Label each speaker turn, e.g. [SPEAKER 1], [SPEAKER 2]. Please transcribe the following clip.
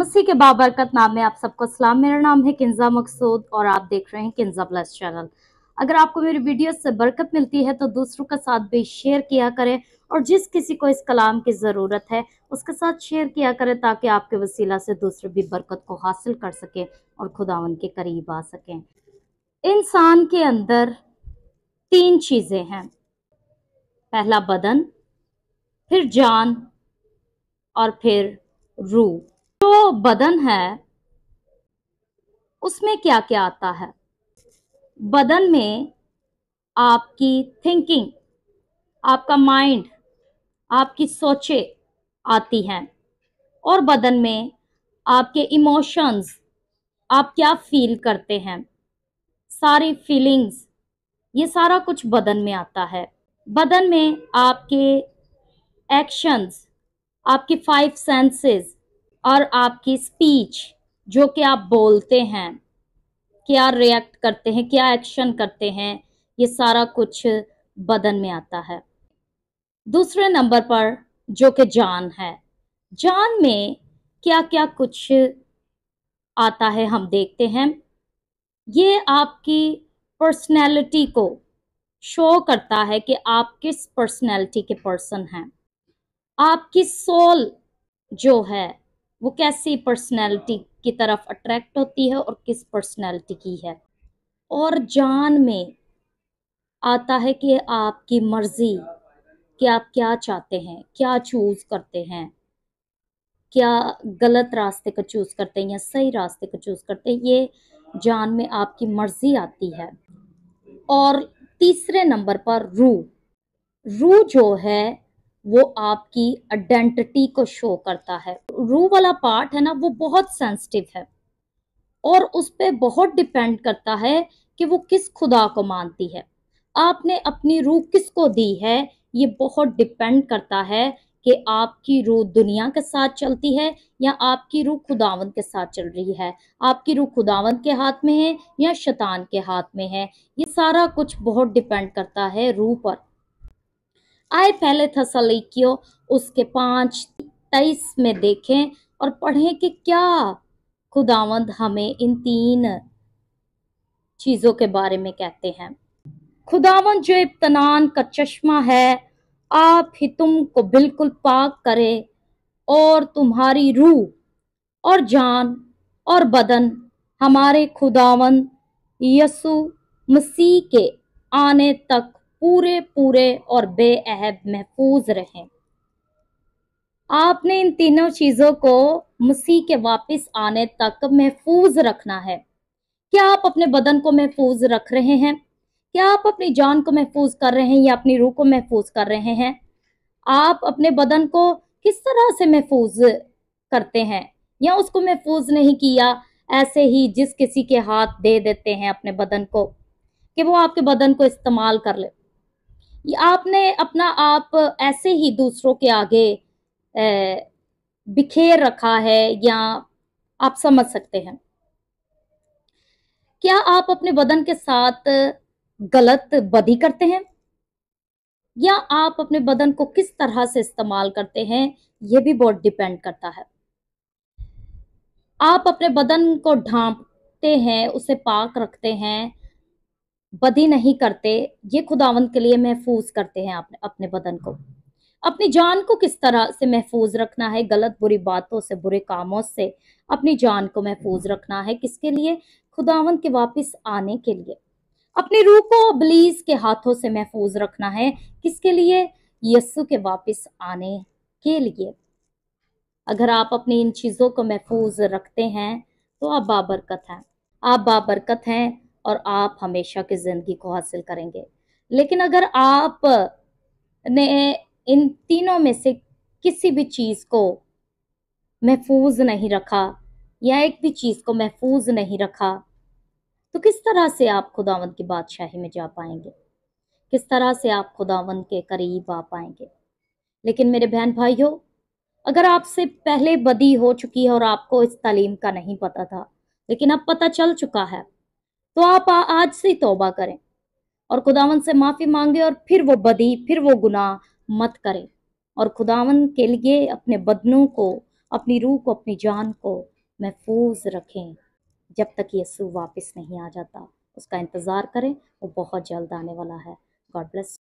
[SPEAKER 1] मसीह के बाबरकत नाम में आप सबको सलाम। मेरा नाम है किंजा मकसूद और आप देख रहे हैं किंजा प्लस चैनल। अगर आपको मेरी वीडियो से बरकत मिलती है तो दूसरों के साथ भी शेयर किया करें और जिस किसी को इस कलाम की ज़रूरत है उसके साथ शेयर किया करें ताकि आपके वसीला से दूसरे भी बरकत को हासिल कर सकें और खुदावंद के करीब आ सकें। इंसान के अंदर 3 चीज़ें हैं, पहला बदन, फिर जान और फिर रूह। जो बदन है उसमें क्या क्या आता है? बदन में आपकी थिंकिंग, आपका माइंड, आपकी सोचें आती हैं और बदन में आपके इमोशंस, आप क्या फील करते हैं, सारी फीलिंग्स, ये सारा कुछ बदन में आता है। बदन में आपके एक्शंस, आपकी 5 सेंसेस और आपकी स्पीच, जो कि आप बोलते हैं, क्या रिएक्ट करते हैं, क्या एक्शन करते हैं, ये सारा कुछ बदन में आता है। दूसरे नंबर पर जो कि जान है, जान में क्या क्या कुछ आता है हम देखते हैं। ये आपकी पर्सनैलिटी को शो करता है कि आप किस पर्सनैलिटी के पर्सन हैं। आपकी सोल जो है वो कैसी पर्सनैलिटी की तरफ अट्रैक्ट होती है और किस पर्सनैलिटी की है। और जान में आता है कि आपकी मर्जी कि आप क्या चाहते हैं, क्या चूज करते हैं, क्या गलत रास्ते को चूज करते हैं या सही रास्ते को चूज करते हैं। ये जान में आपकी मर्जी आती है। और तीसरे नंबर पर रूह जो है वो आपकी आइडेंटिटी को शो करता है। रूह वाला पार्ट है ना, वो बहुत सेंसिटिव है और उस पे बहुत डिपेंड करता है कि वो किस खुदा को मानती है। आपने अपनी रूह किसको दी है, ये बहुत डिपेंड करता है कि आपकी रूह दुनिया के साथ चलती है या आपकी रूह खुदावंद के साथ चल रही है। आपकी रूह खुदावंद के हाथ में है या शैतान के हाथ में है। ये सारा कुछ बहुत डिपेंड करता है रूह पर। आए पहले थस्सलुनीकियों उसके 5:23 में देखें और पढ़ें कि क्या खुदावंद हमें इन 3 चीजों के बारे में कहते हैं। खुदावंद जो इत्मीनान का चश्मा है, आप ही तुमको बिल्कुल पाक करे और तुम्हारी रूह और जान और बदन हमारे खुदावंद यसु मसीह के आने तक पूरे पूरे और बेअहब महफूज रहें। आपने इन तीनों चीजों को मसीह के वापस आने तक महफूज रखना है। क्या आप अपने बदन को महफूज रख रहे हैं? क्या आप अपनी जान को महफूज कर रहे हैं या अपनी रूह को महफूज कर रहे हैं? आप अपने बदन को किस तरह से महफूज करते हैं या उसको महफूज नहीं किया, ऐसे ही जिस किसी के हाथ दे देते हैं अपने बदन को कि वो आपके बदन को इस्तेमाल कर ले। आपने अपना आप ऐसे ही दूसरों के आगे बिखेर रखा है या आप समझ सकते हैं। क्या आप अपने बदन के साथ गलत बदी करते हैं या आप अपने बदन को किस तरह से इस्तेमाल करते हैं, ये भी बहुत डिपेंड करता है। आप अपने बदन को ढांपते हैं, उसे पाक रखते हैं, बदी नहीं करते, ये खुदावंद के लिए महफूज करते हैं आपने अपने बदन को। अपनी जान को किस तरह से महफूज रखना है? गलत बुरी बातों से, बुरे कामों से अपनी जान को महफूज रखना है। किसके लिए? खुदावंद के वापस आने के लिए। अपनी रूह को इब्लीस के हाथों से महफूज रखना है। किसके लिए? यीशु के वापस आने के लिए। अगर आप अपनी इन चीजों को महफूज रखते हैं तो आप बाबरकत हैं। आप बाबरकत हैं और आप हमेशा की जिंदगी को हासिल करेंगे। लेकिन अगर आप ने इन तीनों में से किसी भी चीज को महफूज नहीं रखा या एक भी चीज को महफूज नहीं रखा तो किस तरह से आप खुदावंद की बादशाही में जा पाएंगे? किस तरह से आप खुदावंद के करीब आ पाएंगे? लेकिन मेरे बहन भाइयों, अगर आपसे पहले बदी हो चुकी है और आपको इस तालीम का नहीं पता था लेकिन अब पता चल चुका है, तो आप आज से तौबा करें और खुदावंद से माफी मांगे और फिर वो बदी, फिर वो गुनाह मत करें और खुदावंद के लिए अपने बदनों को, अपनी रूह को, अपनी जान को محفوظ رکھیں جب تک یسوع واپس نہیں آ جاتا۔ اس کا انتظار کریں، وہ بہت جلد آنے والا ہے۔ God bless.